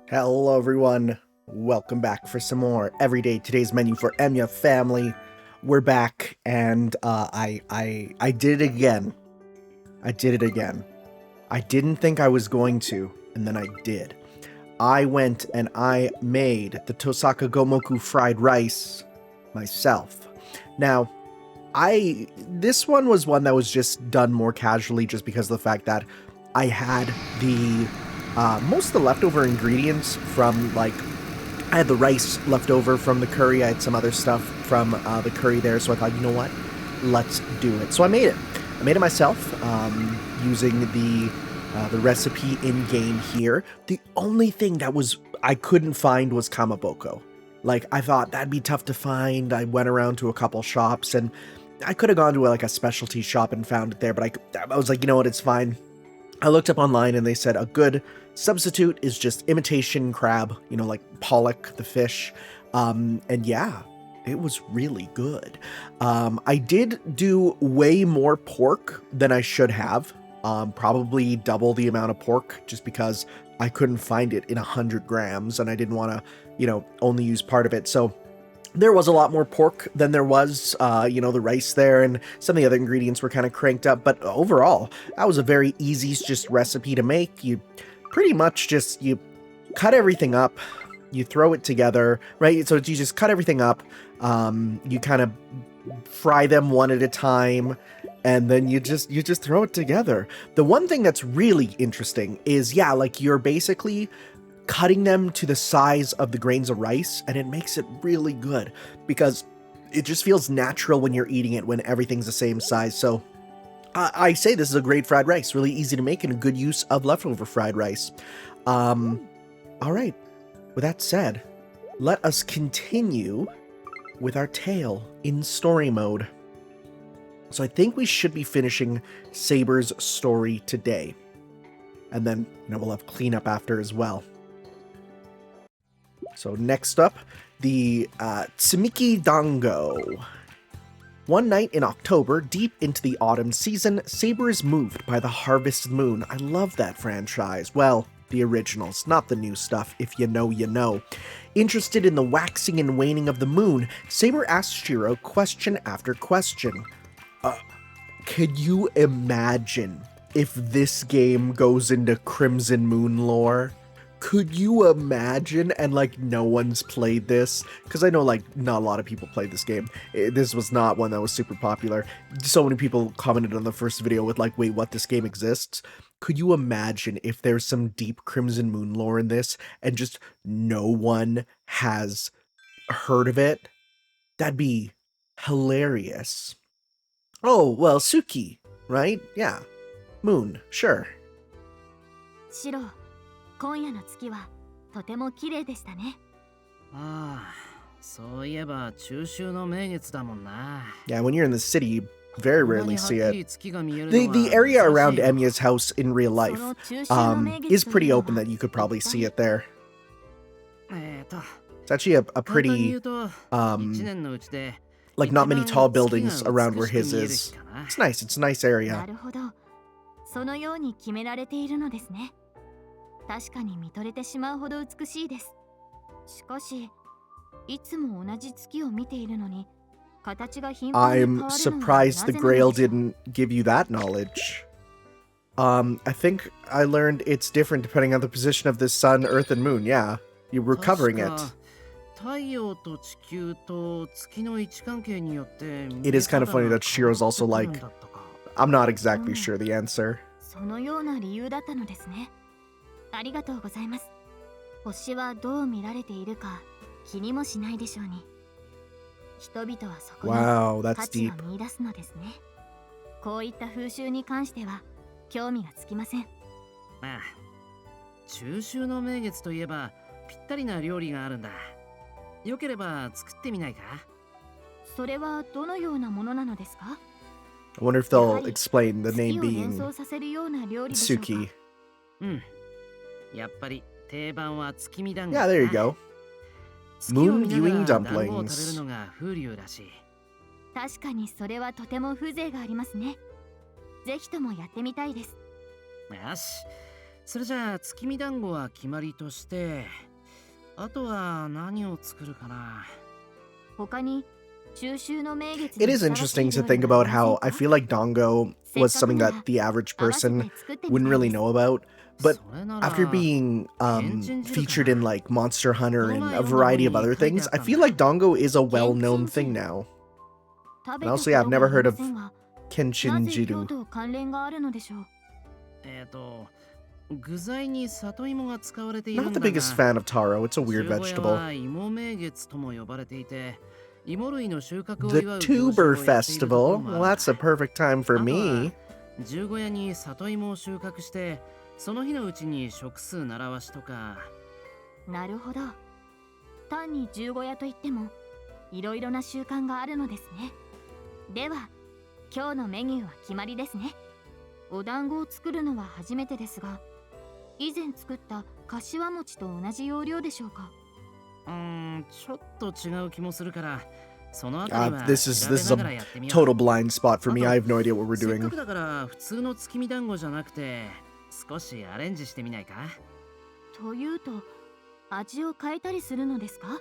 Hello everyone, welcome back for some more Everyday Today's Menu for Emiya family. We're back, and I did it again. I didn't think I was going to, and then I did. I went and I made the Tohsaka gomoku fried rice myself. Now, this one was one that was just done more casually just because of the fact that I had the most of the leftover ingredients from, like, I had the rice left over from the curry, I had some other stuff from the curry there, so I thought, you know what, let's do it. So I made it. I made it myself, using the recipe in-game here. The only thing that I couldn't find was kamaboko. Like, I thought that'd be tough to find. I went around to a couple shops, and I could have gone to a specialty shop and found it there, but I was like, you know what, it's fine. I looked up online and they said a good substitute is just imitation crab, you know, like pollock, the fish. And yeah, it was really good. I did do way more pork than I should have. Probably double the amount of pork just because I couldn't find it in 100 grams and I didn't want to, you know, only use part of it. So there was a lot more pork than there was, you know, the rice there, and some of the other ingredients were kind of cranked up, but overall, that was a very easy just recipe to make. You pretty much just, you cut everything up, you throw it together, right? So you just cut everything up, you kind of fry them one at a time, and then you just throw it together. The one thing that's really interesting is, yeah, like, you're basically cutting them to the size of the grains of rice, and it makes it really good because it just feels natural when you're eating it when everything's the same size. So I say this is a great fried rice, really easy to make and a good use of leftover fried rice. All right, with that said, let us continue with our tale in story mode. So I think we should be finishing Saber's story today, and then, you know, we'll have cleanup after as well. So next up, the Tsukimi-dango. One night in October, deep into the autumn season, Saber is moved by the harvest moon. I love that franchise. Well, the originals, not the new stuff. If you know, you know. Interested in the waxing and waning of the moon, Saber asks Shiro question after question. Can you imagine if this game goes into Crimson Moon lore? Could you imagine? And, like, no one's played this, because I know, like, not a lot of people played this game. This was not one that was super popular. So many people commented on the first video with, like, wait, what, this game exists? Could you imagine if there's some deep Crimson Moon lore in this and just no one has heard of it? That'd be hilarious. Oh, well, Suki, right? Yeah. Moon, sure. 今夜の月はとても綺麗でしたね。ああ、そういえば中秋の名月だもんな。Yeah, when you're in the city, you very rarely see it. The area around Emiya's house in real life is pretty open that you could probably see it there. It's actually a pretty, like, not many tall buildings around where his is. It's nice, it's a nice area. なるほど。そのように決められているのですね。確かに見とれてしまうほど美しいです。しかし、いつも同じ月を見ているのに、形が頻繁に変わるのはなぜなのでしょう。I'm surprised the Grail didn't give you that knowledge. I think I learned it's different depending on the position of the sun, earth, and moon. Yeah, you were covering it. It is kind of funny that Shiro's also like, I'm not exactly sure the answer. そのような理由だったのですね。ありがとうございます。星はどう見られているか気にもしないでしょうに。人々はそこに価値を見出すのですね。こういった風習に関しては興味がつきません。ああ、中秋の名月といえばぴったりな料理があるんだ。よければ作ってみないか？それはどのようなものなのですか？ I wonder if they'll explain the name being Suki. うん。やっぱり定番は月見団子。Yeah, there you go. Moon viewing dumplings. 確かにそれはとても風情がありますね。ぜひともやってみたいです。よし。それじゃあ月見団子は決まりとして、あとは何を作るかな。他に中秋の名月 It に is ふさわしい interesting to 料 think 理はあ about りませ how んか？ I feel like Dango was something that the average 合わせて person 作ってみ wouldn't たい really です。 know about. But それな after ら being けんちん汁か featured in な。 like Monster Hunter この and 前 a 読んだ本 variety に of other 書いて things, あっ I たん feel だ。 like Dango is a けん well-known ちん thing 汁 now. 食 And べたこ also, yeah, I've とが never あり heard ま of せんが、な Kenshin ぜ京 Jiru. 都関連があるのでしょう。具材に里芋が使われている Not ん the だ biggest が、 fan of taro. It's a weird 十五夜 vegetable. は芋名月とも呼ばれていて、芋類の収穫を The 祝う行事 Tuber をやっているところ Festival. も Well, あるん that's a だ。 perfect time for あとは me. 十五夜に里芋を収穫して、その日のうちに食数習わしとか。なるほど。単に十五夜といってもいろいろな習慣があるのですね。では今日のメニューは決まりですね。お団子を作るのは初めてですが、以前作った柏餅と同じ要領でしょうか？ちょっと違う気もするから、そのあたりは This is 調べ this is ながら a やってみよう。 total blind spot for me. I have no idea what we're せっか doing. くだから普通の月見団子じゃなくて、少しアレンジしてみないか？というと味を変えたりするのですか？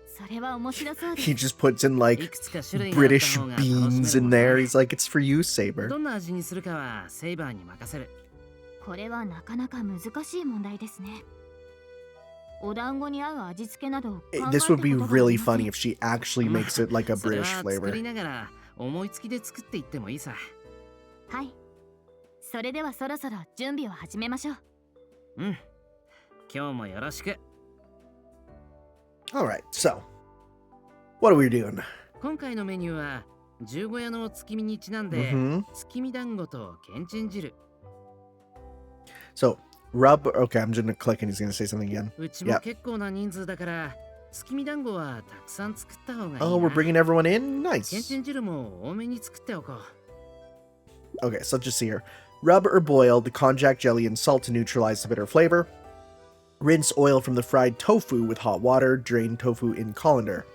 それは面白そうで He す。 just puts in い like くつか種類があった British 方が楽しめ beans る in もんね。 there. He's like, it's for you, Saber. どんな味にするかはセイバーに任せる。これはなかなか難しい問題ですね。お団子に合う味付けなど考えた This こ would be とがあり really ませ funny ん。 if she actually makes it like a それ British は作り flavor. ながら思いつきで作っていってもいいさ。はい。それではそろそろ準備を始めましょう。うん。今日もよろしく。 All right, so what are we doing? 今回のメニューは十五夜の月見にちなんで、 Mhm. 月見団子とけんちん汁。 So rub. Okay, I'm just gonna click and he's gonna say something again. うちも Yep. 結構な人数だから、月見団子はたくさん作った方がいいな。 Oh, we're bringing everyone in. けん Nice. ちん汁も多めに作っておこう。 Okay, so let's just see here. Rub or boil the konjac jelly in salt to neutralize the bitter flavor. Rinse oil from the fried tofu with hot water. Drain tofu in colander.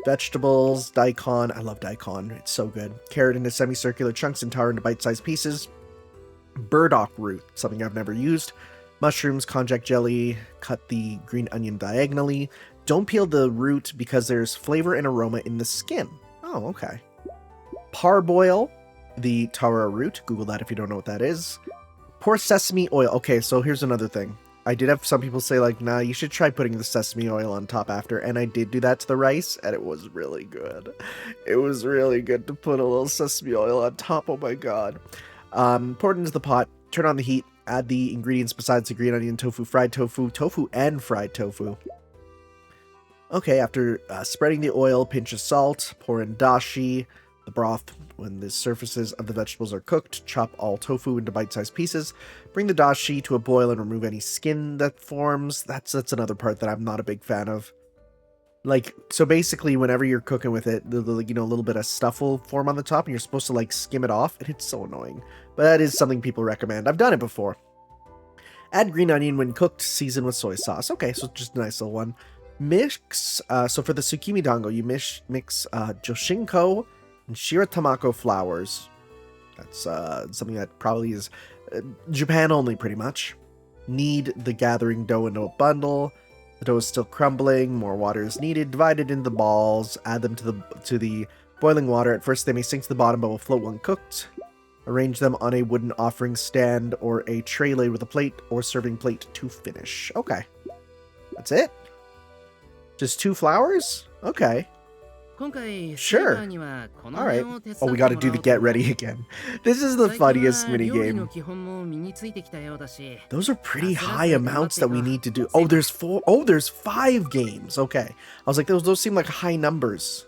Vegetables, daikon. I love daikon. It's so good. Carrot into semicircular chunks and taro into bite-sized pieces. Burdock root, something I've never used. Mushrooms, konjac jelly. Cut the green onion diagonally. Don't peel the root because there's flavor and aroma in the skin. Oh, okay. Parboil the taro root. Google that if you don't know what that is. Pour sesame oil. Okay, so here's another thing. I did have some people say, like, nah, you should try putting the sesame oil on top after. And I did do that to the rice, and it was really good. It was really good to put a little sesame oil on top. Oh my god. Pour it into the pot. Turn on the heat. Add the ingredients besides the green onion, tofu, and fried tofu. Okay, after spreading the oil, pinch of salt. Pour in dashi. The broth. When the surfaces of the vegetables are cooked, chop all tofu into bite-sized pieces. Bring the dashi to a boil and remove any skin that forms. That's another part that I'm not a big fan of. Like, so basically, whenever you're cooking with it, the you know, a little bit of stuff will form on the top, and you're supposed to like skim it off, and it's so annoying. But that is something people recommend. I've done it before. Add green onion when cooked. Season with soy sauce. Okay, so just a nice little one. Mix. So for the Tsukimi-dango, you mix joshinko and shiratamako flowers. That's something that probably is Japan only, pretty much. Knead the gathering dough into a bundle. The dough is still crumbling. More water is needed. Divide it into balls. Add them to the boiling water. At first, they may sink to the bottom, but will float when cooked. Arrange them on a wooden offering stand or a tray laid with a plate or serving plate to finish. Okay, that's it. Just 2 flowers. Okay. Sure. Alright. Oh, we gotta do the get ready again. This is the funniest minigame. Those are pretty high amounts that we need to do. Oh, there's 4. Oh, there's 5 games. Okay. I was like, those seem like high numbers.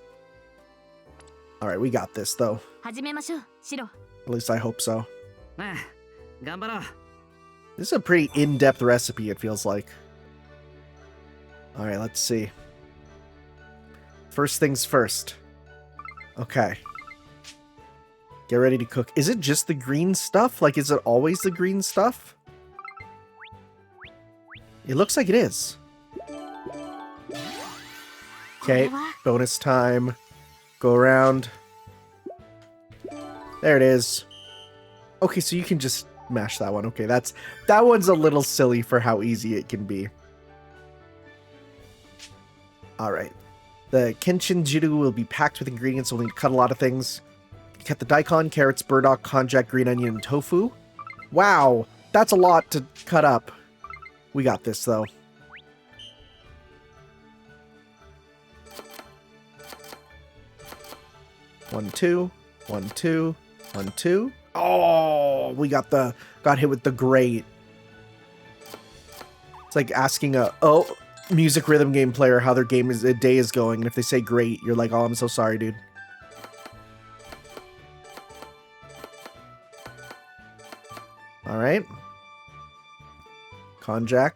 Alright, we got this, though. 始めましょう、シロ。 At least I hope so. ああ、頑張ろう。 This is a pretty in-depth recipe, it feels like. Alright, let's see. First things first. Okay. Get ready to cook. Is it just the green stuff? Like, is it always the green stuff? It looks like it is. Okay, bonus time. Go around. There it is. Okay, so you can just mash that one. Okay, that one's a little silly for how easy it can be. All right. The Kenshin-jiru will be packed with ingredients, so we'll need to cut a lot of things. Cut the daikon, carrots, burdock, konjac, green onion, and tofu. Wow, that's a lot to cut up. We got this, though. One, two, 1, 2, 1, 2. Oh, we got hit with the grate. It's like asking a music rhythm game player how their day is going, and if they say great, you're like, oh, I'm so sorry, dude. All right. Konjac.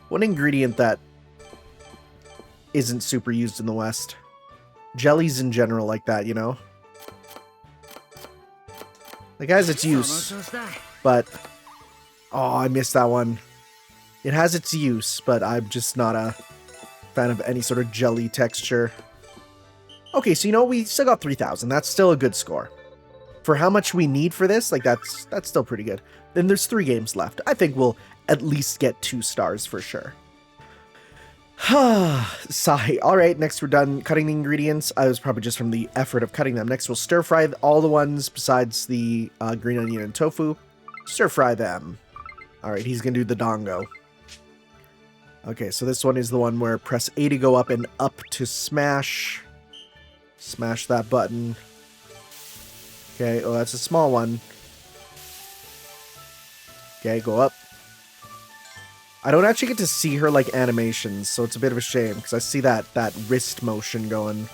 One ingredient that isn't super used in the West. Jellies in general like that, you know? Like, it has its use, but... Oh, I missed that one. It has its use, but I'm just not a fan of any sort of jelly texture. Okay, so you know, we still got 3,000. That's still a good score. For how much we need for this, like, that's still pretty good. Then there's 3 games left. I think we'll at least get 2 stars for sure. Sigh. All right, next we're done cutting the ingredients. I was probably just from the effort of cutting them. Next we'll stir fry all the ones besides the green onion and tofu. Stir fry them. All right, he's gonna do the dango. Okay, so this one is the one where press A to go up and up to smash. Smash that button. Okay, oh, that's a small one. Okay, go up. I don't actually get to see her, like, animations, so it's a bit of a shame, because I see that wrist motion going.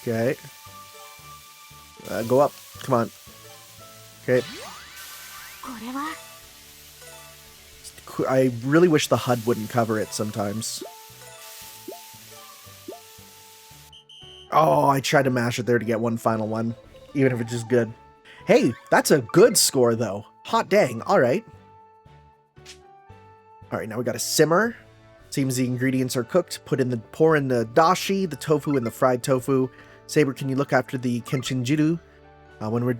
Okay. Go up. Come on. Okay. I really wish the HUD wouldn't cover it sometimes. Oh, I tried to mash it there to get one final one, even if it's just good. Hey, that's a good score, though. Hot dang. All right. All right, now we got to simmer. Seems the ingredients are cooked. Pour in the dashi, the tofu, and the fried tofu. Saber, can you look after the Kenshin-jiru? When we're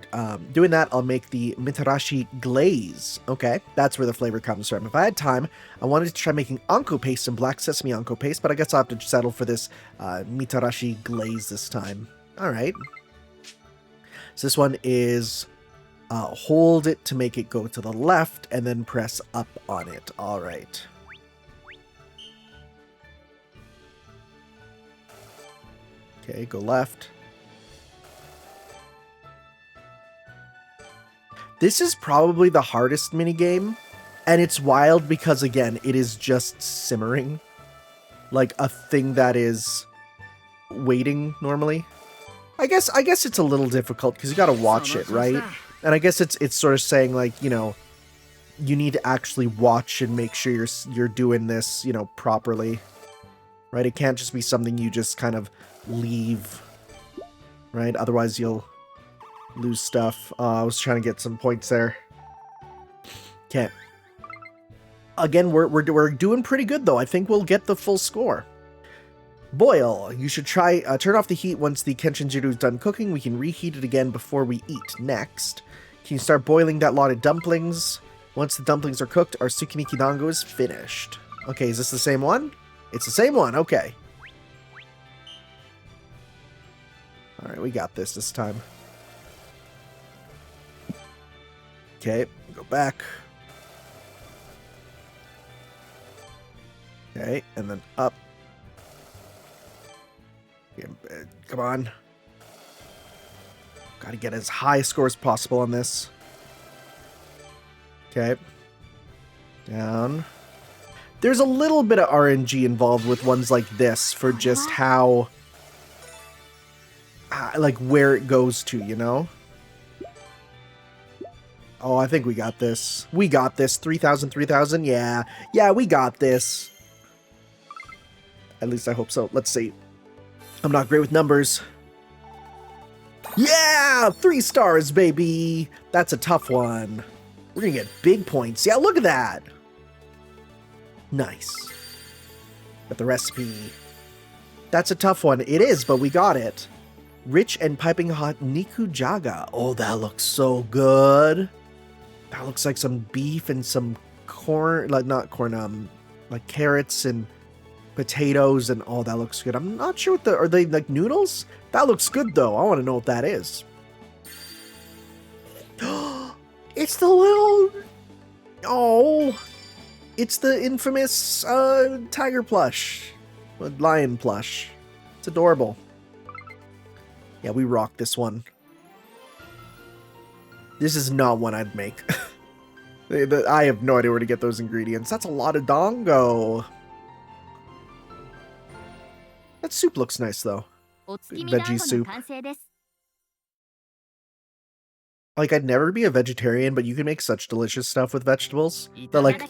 doing that, I'll make the mitarashi glaze. Okay, that's where the flavor comes from. If I had time, I wanted to try making anko paste and black sesame anko paste, but I guess I'll have to settle for this mitarashi glaze this time. All right. So this one is hold it to make it go to the left, and then press up on it. All right. Okay, go left. This is probably the hardest minigame, and it's wild because, again, it is just simmering. Like a thing that is waiting normally. I guess it's a little difficult because you gotta watch it, right? And I guess it's sort of saying, like, you know, you need to actually watch and make sure you're doing this, you know, properly. Right? It can't just be something you just kind of leave. Right? Otherwise you'll lose stuff. I was trying to get some points there. Okay. Again, we're doing pretty good, though. I think we'll get the full score. Boil. You should try turn off the heat once the Kenshin-jiru is done cooking. We can reheat it again before we eat. Next, can you start boiling that lot of dumplings? Once the dumplings are cooked, our Tsukimi-dango is finished. Okay, is this the same one? It's the same one. Okay. All right, we got this time. Okay, go back. Okay, and then up. Come on. Gotta get as high a score as possible on this. Okay. Down. There's a little bit of RNG involved with ones like this for just how... like, where it goes to, you know? Oh, I think we got this. We got this. 3,000, 3,000? Yeah. Yeah, we got this. At least I hope so. Let's see. I'm not great with numbers. Yeah! 3 stars, baby! That's a tough one. We're gonna get big points. Yeah, look at that! Nice. Got the recipe. That's a tough one. It is, but we got it. Rich and piping hot Niku-jaga. Oh, that looks so good. That looks like some beef and some corn, like not corn, like carrots and potatoes, and oh, that looks good. I'm not sure are they like noodles? That looks good though. I want to know what that is. It's the little, oh, it's the infamous tiger plush, lion plush. It's adorable. Yeah, we rock this one. This is not one I'd make. I have no idea where to get those ingredients. That's a lot of dango. That soup looks nice though. Veggie soup. Like, I'd never be a vegetarian, but you can make such delicious stuff with vegetables. That, like,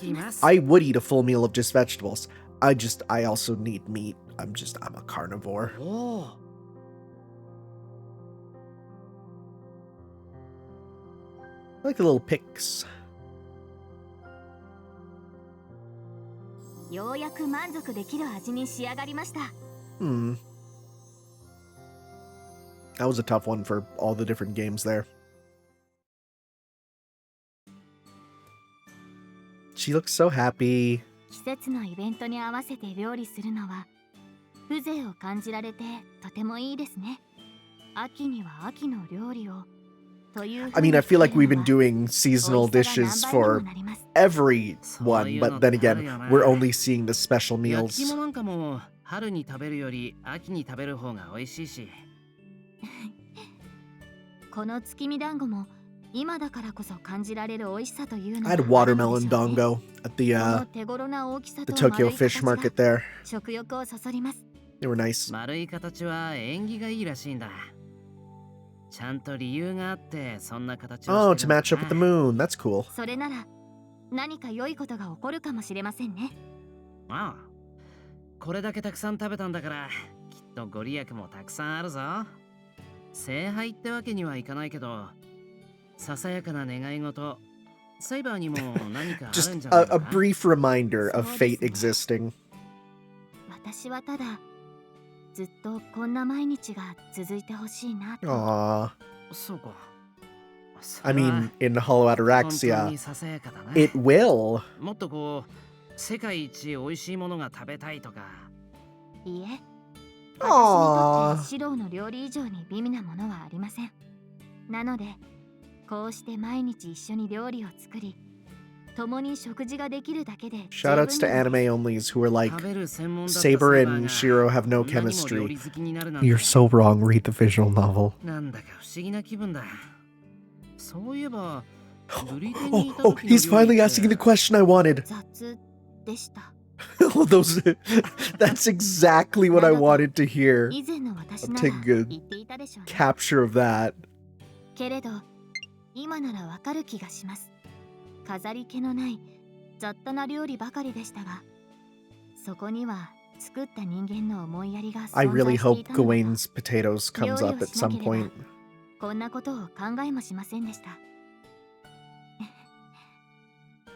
I would eat a full meal of just vegetables. I also need meat. I'm a carnivore. Oh. I like the little picks. That was a tough one for all the different games there. She looks so happy. I mean, I feel like we've been doing seasonal dishes for everyone, but then again, we're only seeing the special meals. この月見団子も今だからこそ感じられる美味しさというの I had watermelon dango at the Tokyo fish market there. 食欲をそそります They were nice. 丸い形は縁起がいいらしいんだ。ちゃんと理由があってそんな形を Oh, して to るんだ match up with the moon. That's cool. それなら何か良いことが起こるかもしれませんね。ああ、これだけたくさん食べたんだからきっとご利益もたくさんあるぞ。聖杯ってわけにはいかないけど、ささやかな願い事、サイバーにも何かあるんじゃない Just か a な。 brief reminder of fate existing. 私はただずっとこんな毎日が続いてほしいなと。 Aww. そうか。 I mean, in Hollow 本当 Ataraxia, にささやかだね。 it will. もっとこう世界一美味しいものが食べたいとか。いいえ、私にとあーってシロの料理以上に美味なものはありません。なので、こうして毎日一緒に料理を作り、共に食事ができるだけで十分 Shoutouts to なのです anime onlys who are like, 食べる専門だった Saber サイバー and が Shiro have no こんなにも料 chemistry. 理好きになるなんて You're so wrong. Read the visual novel. なんだか不思議な気分だ。そういえば、ブリテン Oh, にいた oh, 時の he's 料 finally 理って asking the question I wanted. 雑でした。 Oh, those. That's exactly what I wanted to hear. 以前の私 I'll なら take good 言っていたでしょうね。 capture of that. けれど、今ならわかる気がします。飾り気のない雑多な料理ばかりでしたが、そこには作った人間の思いやりが I 存 really 在して hope いたのだと Gawain's potatoes comes up at some point. こんなことを考えもしませんでした。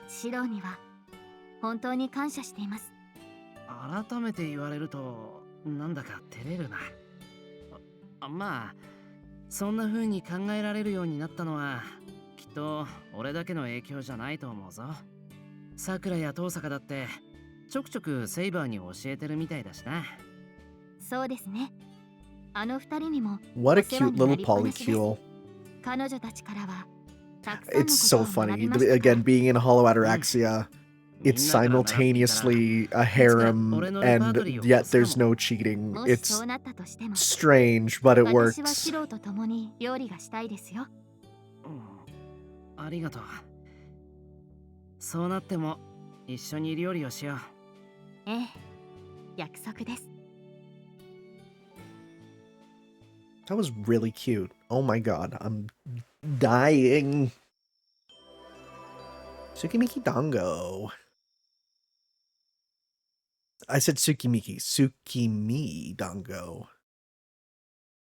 シロには本当に感謝しています。改めて言われるとなんだか照れるな。まあそんな風に考えられるようになったのはきっと俺だけの影響じゃないと思うぞ。さくらや遠坂だってちょくちょくセイバーに教えてるみたいだしな。そうですね。あの二人にも What a お世話 cute にな little りっぱなしです。 polycule. 彼女たちからはたくさんの It's こと so を学 funny. びましたから。 Again, being in Hollow Ataraxia, it's みんなから習っていたら simultaneously a harem, and yet there's no cheating. もしそ It's うなったとしても、 strange, but it 私は works. シロと共に料理がしたいですよ。ありがとう。そうなっても一緒に料理をしよう。ええ、約束です。 That was really cute. Oh my god, I'm dying. Tsukimi-dango. I said Tsukimiki. Tsukimi-dango.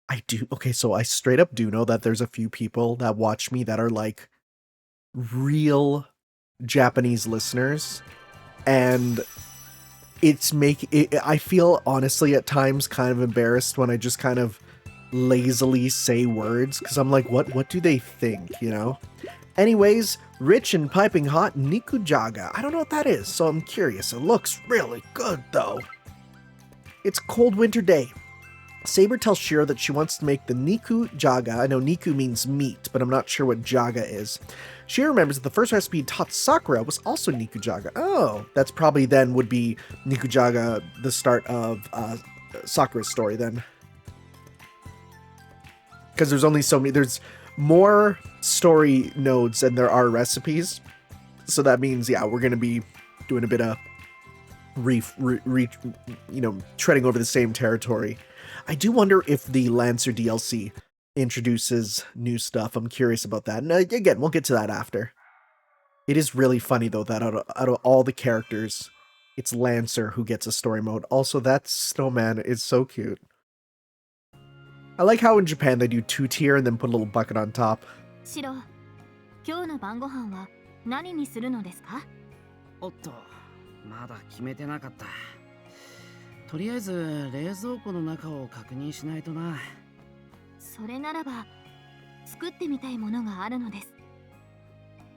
I do. Okay, so I straight up do know that there's a few people that watch me that are like real Japanese listeners. And I feel honestly at times kind of embarrassed when I just kind of lazily say words because I'm like, what do they think, you know? Anyways, rich and piping hot Niku-jaga. I don't know what that is, so I'm curious. It looks really good, though. It's a cold winter day. Saber tells Shiro that she wants to make the Niku-jaga. I know Niku means meat, but I'm not sure what jaga is. Shiro remembers that the first recipe taught Sakura was also Niku-jaga. Oh, that's probably then would be Niku-jaga, the start of Sakura's story then. Because there's only so many, there's more story nodes than there are recipes. So that means, yeah, we're going to be doing a bit of treading over the same territory. I do wonder if the Lancer DLC introduces new stuff. I'm curious about that. And again, we'll get to that after. It is really funny, though, that out of all the characters, it's Lancer who gets a story mode. Also, that snowman is so cute. I like how in Japan they do 2-tier and then put a little bucket on top. Shiro, 今日の晩ご飯は何にするのですか? おっと、まだ決めてなかった。とりあえず冷蔵庫の中を確認しないとな。それならば作ってみたいものがあるのです。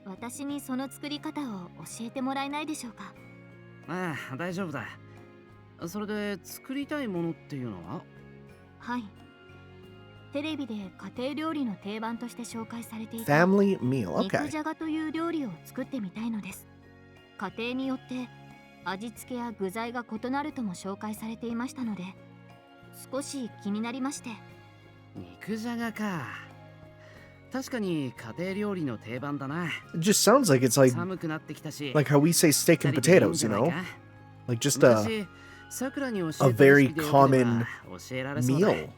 私にその作り方を教えてもらえないでしょうか? ああ、大丈夫だ。それで作りたいものっていうのは? はい。テレビで家庭料理の定番として紹介されていた Family meal, okay. 肉じゃがという料理を作ってみたいのです。家庭によって味付けや具材が異なるとも紹介されていましたので、少し気になりまして。肉じゃがか。確かに家庭料理の定番だな。It just sounds like it's like how we say steak and potatoes, you know? Like just a very common meal.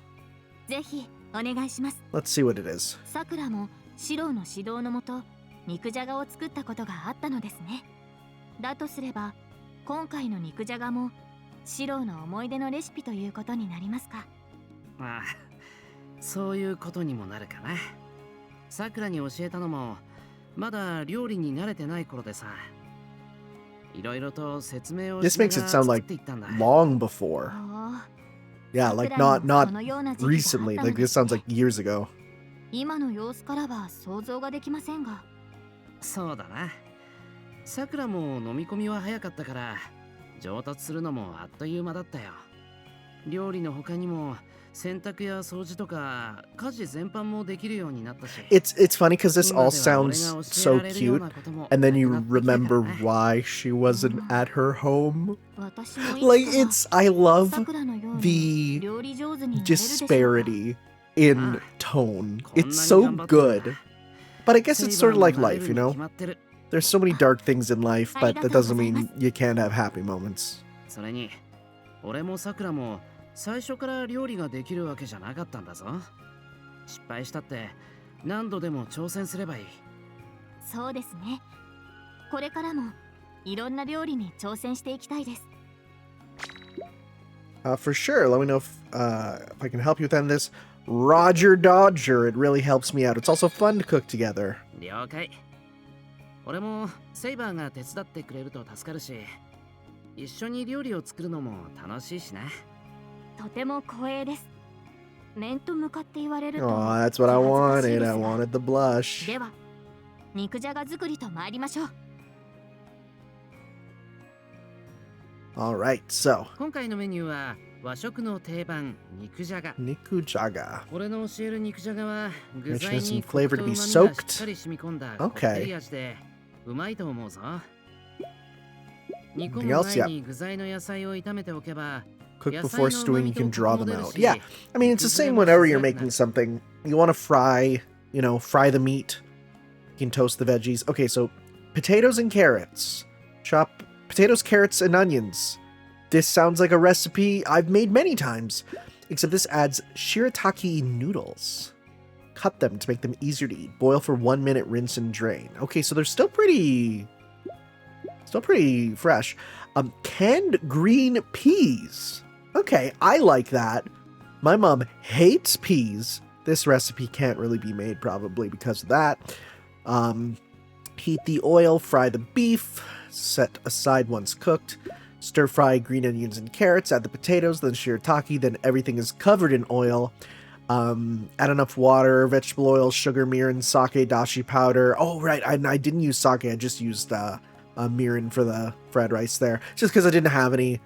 ぜひお願いします。 Let's see what it is. さくらもシローの指導のもと肉じゃがを作ったことがあったのですね。だとすれば今回の肉じゃがもシローの思い出のレシピということになりますか？ああ、そういうことにもなるかな。さくらに教えたのもまだ料理に慣れてない頃でさ。いろいろと説明をしながら作っていったんだ。 This makes it sound like long before. Yeah, like not recently. Like this sounds like years ago. 今の様子からは想像ができませんが。そうだな。さくらも飲み込みは早かったから上達するのもあっという間だったよ。料理の他にも洗濯や掃除とか家事全般もできるようになったし。It's funny because this all sounds so cute, and then you remember why she wasn't at her home. Like I love the disparity in tone. It's so good. But I guess it's sort of like life, you know? There's so many dark things in life, but that doesn't mean you can't have happy moments. それに、俺もさくらも最初から料理ができるわけじゃなかったんだぞ。失敗したって何度でも挑戦すればいい。そうですね。これからもいろんな料理に挑戦していきたいです。For sure. Let me know if I can help you with this. Roger Dodger. It really helps me out. It's also fun to cook together. 了解。俺もセイバーが手伝ってくれると助かるし、一緒に料理を作るのも楽しいしな。とても光栄です。面と向かって言われると。Oh, that's what I wanted. I wanted the blush. では、肉じゃが作りと参りましょう。Alright, so. 今回のメニューは和食の定番肉じゃが。Niku-jaga. 俺の教える肉じゃがは具材に flavor to be しっ soaked. かり染み込んだこってり味でうまいと思うぞ。煮込む前に具材の野菜を炒めておけば。Cook before stewing, you can draw them out. Yeah, I mean, it's the same whenever you're making something. You want to fry the meat. You can toast the veggies. Okay, so potatoes and carrots. Chop potatoes, carrots, and onions. This sounds like a recipe I've made many times, except this adds shirataki noodles. Cut them to make them easier to eat. Boil for 1 minute, rinse and drain. Okay, so they're still pretty fresh. Canned green peas. Okay, I like that. My mom hates peas. This recipe can't really be made probably because of that. Heat the oil, fry the beef, set aside once cooked. Stir fry green onions and carrots, add the potatoes, then shirataki, then everything is covered in oil. Add enough water, vegetable oil, sugar, mirin, sake, dashi powder. Oh, right. I didn't use sake. I just used mirin for the fried rice there. Just because I didn't have any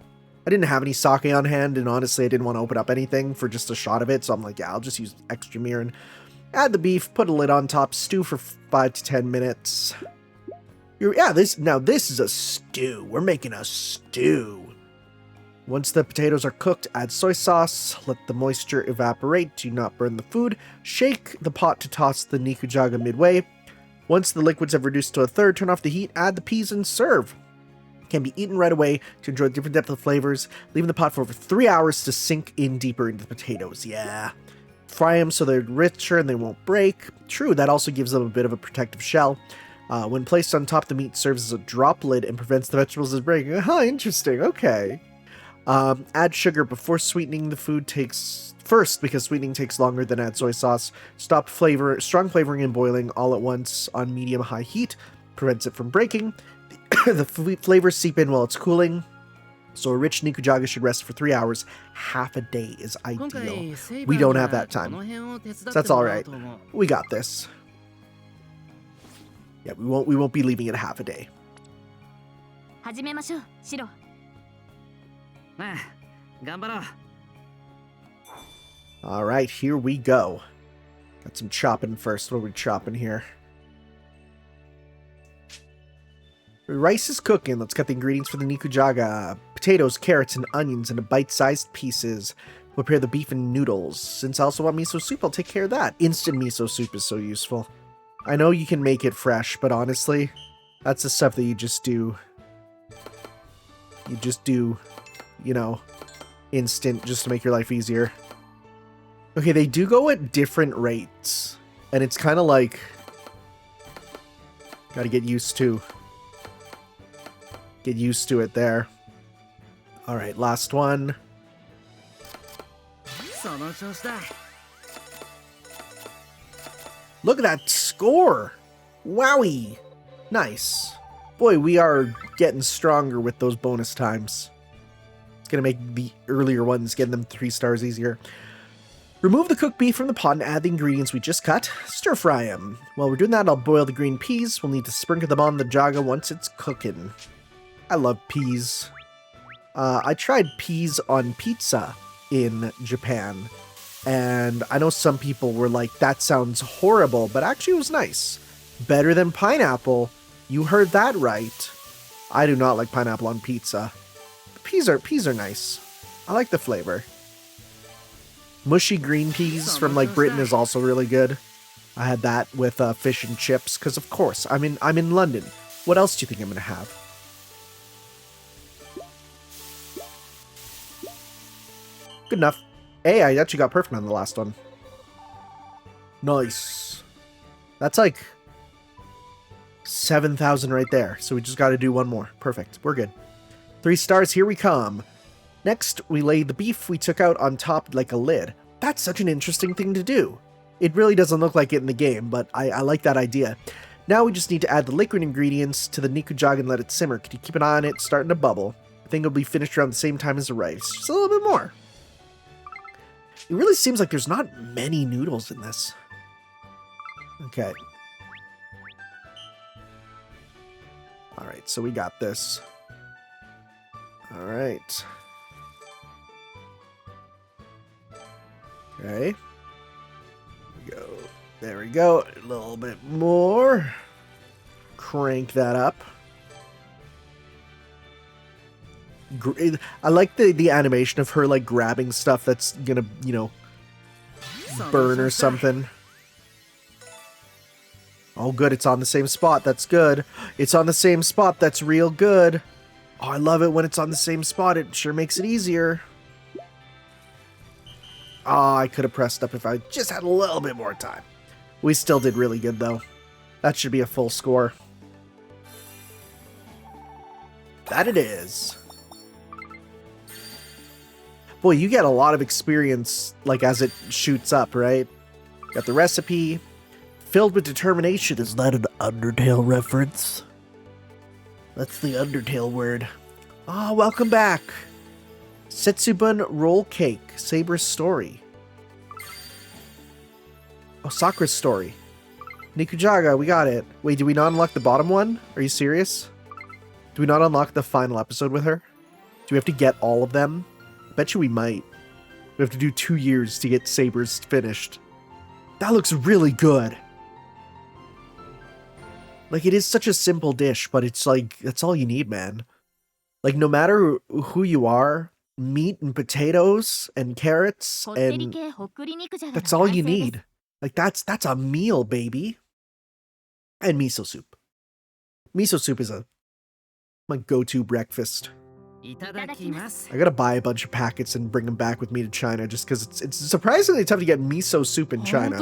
sake on hand, and honestly, I didn't want to open up anything for just a shot of it. So I'm like, yeah, I'll just use extra mirin. Add the beef, put a lid on top, stew for 5 to 10 minutes. This is a stew. We're making a stew. Once the potatoes are cooked, add soy sauce. Let the moisture evaporate. Do not burn the food. Shake the pot to toss the Niku-jaga midway. Once the liquids have reduced to a third, turn off the heat, add the peas, and serve. Can be eaten right away to enjoy different depth of flavors, leaving the pot for over 3 hours to sink in deeper into the potatoes. Yeah. Fry them so they're richer and they won't break. True, that also gives them a bit of a protective shell. When placed on top, the meat serves as a drop lid and prevents the vegetables from breaking. Huh, interesting. Okay. Add sugar before sweetening the food first because sweetening takes longer than add soy sauce. Stop strong flavoring and boiling all at once on medium-high heat. Prevents it from breaking. The flavors seep in while it's cooling. So a rich Niku-jaga should rest for 3 hours. Half a day is ideal. We don't have that time. So that's alright. We got this. Yeah, we won't be leaving it half a day. Alright, here we go. Got some chopping first. What are we chopping here? Rice is cooking. Let's cut the ingredients for the Niku-jaga. Potatoes, carrots, and onions into bite-sized pieces. Prepare the beef and noodles. Since I also want miso soup, I'll take care of that. Instant miso soup is so useful. I know you can make it fresh, but honestly, that's the stuff that you just do. You just do, you know, instant just to make your life easier. Okay, they do go at different rates. And it's kind of like... Gotta get used to it there. Alright, last one. Look at that score! Wowie! Nice. Boy, we are getting stronger with those bonus times. It's gonna make the earlier ones, getting them 3 stars easier. Remove the cooked beef from the pot and add the ingredients we just cut. Stir fry them. While we're doing that, I'll boil the green peas. We'll need to sprinkle them on the jaga once it's cooking. I love peas. I tried peas on pizza in Japan, and I know some people were like, that sounds horrible, but actually it was nice. Better than pineapple. You heard that right. I do not like pineapple on pizza. Peas are nice. I like the flavor. Mushy green peas from like Britain is also really good. I had that with fish and chips because of course I'm in London. What else do you think I'm gonna have? Good enough. Hey, I actually got perfect on the last one. Nice. That's like 7,000 right there. So we just got to do one more. Perfect. We're good. 3 stars. Here we come. Next, we lay the beef we took out on top like a lid. That's such an interesting thing to do. It really doesn't look like it in the game, but I like that idea. Now we just need to add the liquid ingredients to the Niku-jaga and let it simmer. Can you keep an eye on it? It's starting to bubble. I think it'll be finished around the same time as the rice. Just a little bit more. It really seems like there's not many noodles in this. Okay. Alright, so we got this. Alright. Okay. There we go. A little bit more. Crank that up. I like the animation of her like grabbing stuff that's gonna, you know, burn or something. Oh good, it's on the same spot. That's good. It's on the same spot. That's real good. Oh, I love it when it's on the same spot. It sure makes it easier. Oh, I could have pressed up if I just had a little bit more time. We still did really good though. That should be a full score. That it is. Boy, you get a lot of experience, like, as it shoots up, right? Got the recipe. Filled with determination. Is that an Undertale reference? That's the Undertale word. Ah, welcome back. Setsubun roll cake. Saber's story. Oh, Sakura's story. Niku-jaga, we got it. Wait, did we not unlock the bottom one? Are you serious? Do we not unlock the final episode with her? Do we have to get all of them? I bet you we might. We have to do 2 years to get Saber's finished. That looks really good. Like, it is such a simple dish, but it's like, that's all you need, man. Like, no matter who you are, meat and potatoes and carrots, and that's all you need. Like, that's a meal, baby. And miso soup. Miso soup is my go-to breakfast. I gotta buy a bunch of packets and bring them back with me to China just because it's surprisingly tough to get miso soup in China.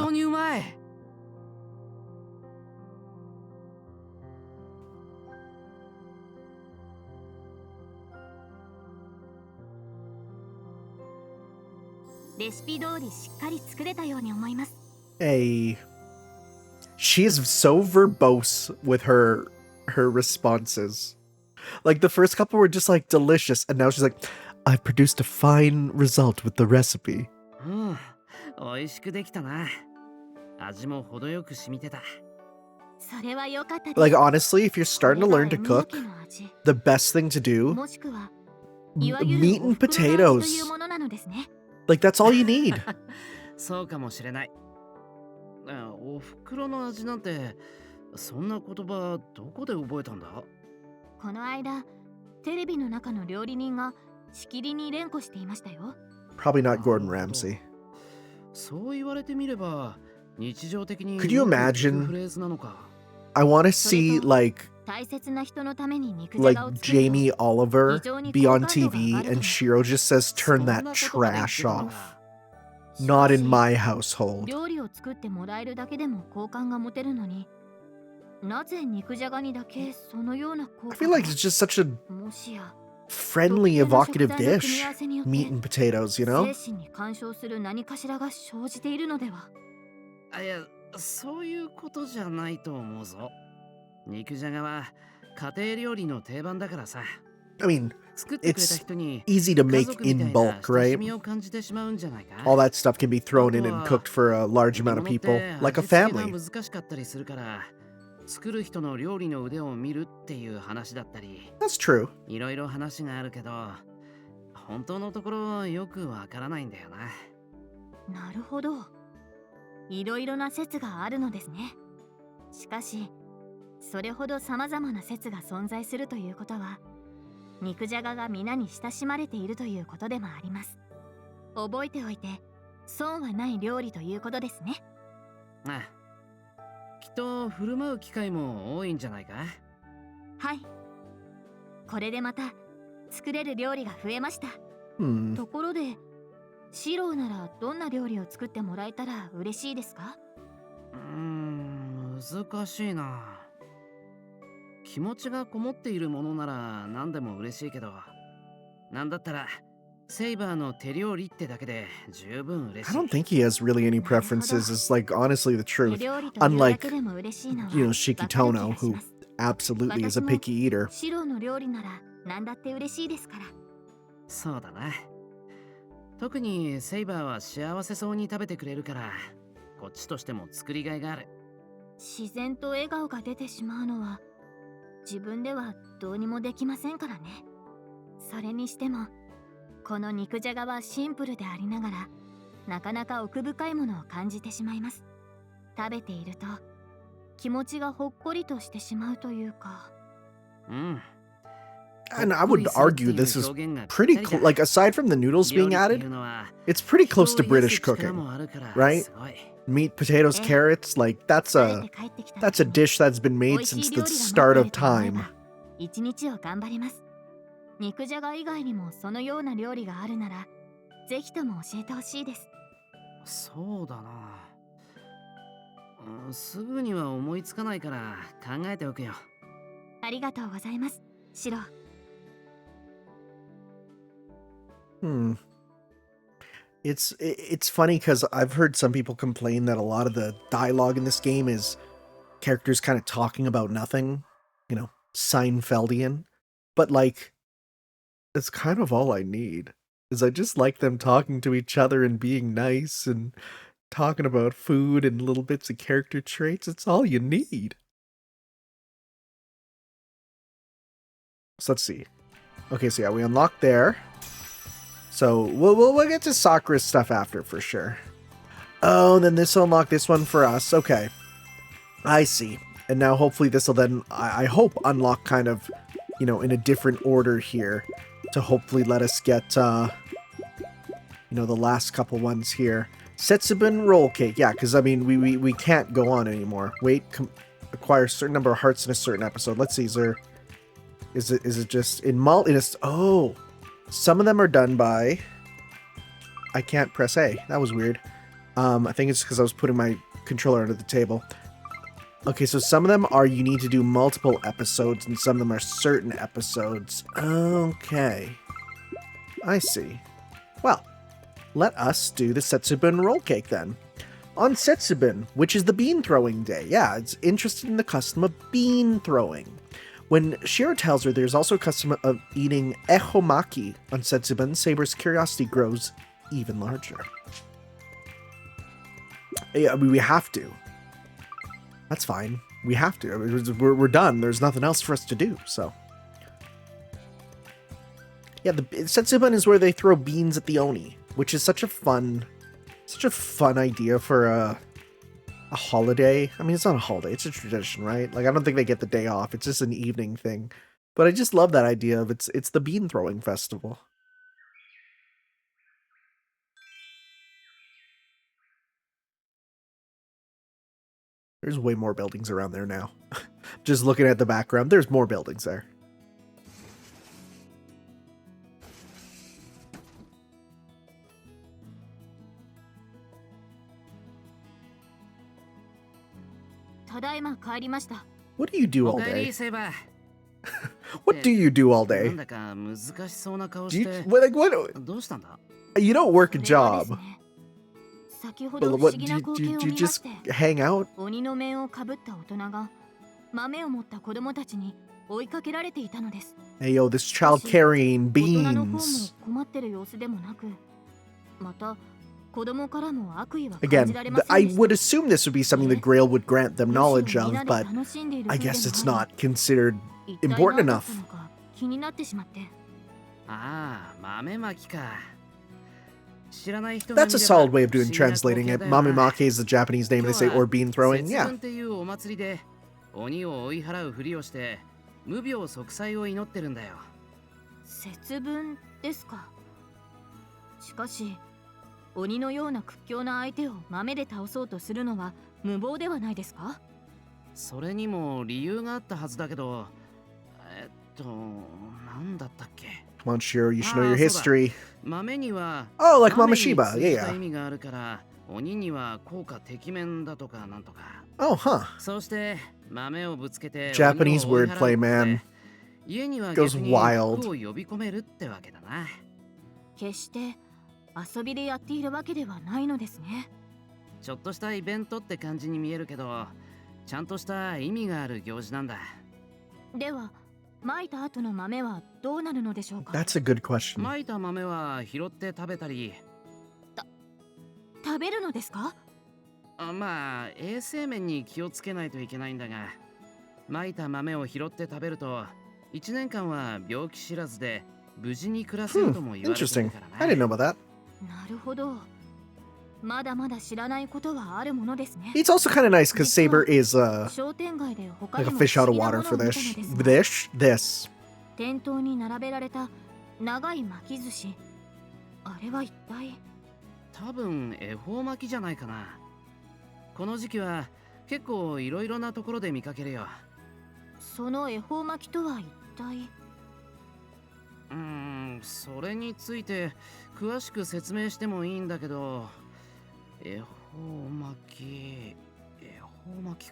Hey. She is so verbose with her responses. Like, the first couple were just like delicious, and now she's like, I've produced a fine result with the recipe. Like, honestly, if you're starting to learn to cook, the best thing to do, meat and potatoes. Like, that's all you need. お袋の味なんてそんな言葉どこで覚えたんだ？この間テレビの中の料理人がしきりに連呼していましたよ。 Probably not Gordon Ramsay. そう言われてみれば日常的に Could you imagine? フレーズなのか。I want to see like 大切な人のために肉じゃがを作ると Jamie Oliver be on TV and Shiro just says turn that trash off. Not in my household. 料理を作ってもらえるだけでも好感が持てるのに、なぜ肉じゃがにだけそのような好感 I feel like it's just such a friendly, evocative dish. Meat and potatoes, you know? 精神に干渉する何かしらが生じているのでは。いや、そういうことじゃないと思うぞ。肉じゃがは家庭料理の定番だからさ。I mean, it's easy to make in bulk, right? All that stuff can be thrown in and cooked for a large amount of people, like a family. 作る人の料理の腕を見るっていう話だったり。That's true. いろいろ話があるけど、本当のところよくわからないんだよな。なるほど。いろいろな説があるのですね。しかし、それほど様々な説が存在するということは、肉じゃがが皆に親しまれているということでもあります。覚えておいて、損はない料理ということですね。ああ。きっと振る舞う機会も多いんじゃないか？はい。これでまた作れる料理が増えました。ところで、シローならどんな料理を作ってもらえたら嬉しいですか？難しいな。気持ちがこもっているものなら何でも嬉しいけど、なんだったらセイバーの手料理ってだけで十分嬉しい。 I don't think he has really any preferences. It's like honestly the truth. Unlike, Shiki Tono, who absolutely is a picky eater. シローの料理なら何だって嬉しいですから。そうだな。特にセイバーは幸せそうに食べてくれるから、こっちとしても作りがいがある。自然と笑顔が出てしまうのは自分ではどうにもできませんからね。それにしてもこの肉じゃがはシンプルでありながらなかなか奥深いものを感じてしまいます。食べていると気持ちがほっこりとしてしまうというか。And I would argue this is pretty like aside from the noodles being added, it's pretty close to British cooking, right? Meat, potatoes, carrots, like that's a dish that's been made since the start of time. 一日を頑張ります。肉じゃが以外にもそのような料理があるならぜひとも教えてほしいです。そうだな。すぐには思いつかないから考えておくよ。ありがとうございます、シロ。It's funny because I've heard some people complain that a lot of the dialogue in this game is characters kind of talking about nothing, Seinfeldian. But like, that's kind of all I need. Is I just like them talking to each other and being nice and talking about food and little bits of character traits. It's all you need. So let's see. Okay, so yeah, we unlocked there. So we'll get to Sakura's stuff after for sure. Oh, and then this will unlock this one for us. Okay. I see. And now hopefully this will then, I hope, unlock kind of, you know, in a different order here to hopefully let us get, you know, the last couple ones here. Setsubun roll cake. Yeah, because, I mean, we can't go on anymore. Wait, acquire a certain number of hearts in a certain episode. Let's see, is it just in oh, some of them are done by, I can't press A. That was weird. I think it's because I was putting my controller under the table. Okay, so some of them are you need to do multiple episodes, and some of them are certain episodes. Okay. I see. Well, let us do the Setsubun roll cake then. On Setsubun, which is the bean throwing day. Yeah, it's interested in the custom of bean throwing. When Shiro tells her there's also a custom of eating ehomaki on Setsubun, Saber's curiosity grows even larger. Yeah, I mean, we have to. That's fine. We have to. I mean, we're done. There's nothing else for us to do, so. Yeah, the Setsubun is where they throw beans at the Oni, which is such a fun idea for a holiday. I mean, it's not a holiday. It's a tradition, right? Like, I don't think they get the day off. It's just an evening thing. But I just love that idea of it's the bean throwing festival. There's way more buildings around there now. Just looking at the background, there's more buildings there. What do you do all day? What do you do all day? Do you don't work a job. But what, do you just hang out? Hey yo, this child carrying beans. Again, I would assume this would be something the Grail would grant them knowledge of, but I guess it's not considered important enough. That's a solid way of doing translating it. Mamimake is the Japanese name, they say, or bean throwing, yeah. Come on, Shiro, you should know your history. Oh, like Mama Shiba, yeah. Oh, huh. Japanese wordplay, man. Goes wild. That's a good question. Interesting. I didn't know about that. It's also kind of nice because Saber is like a fish out of water for this. This.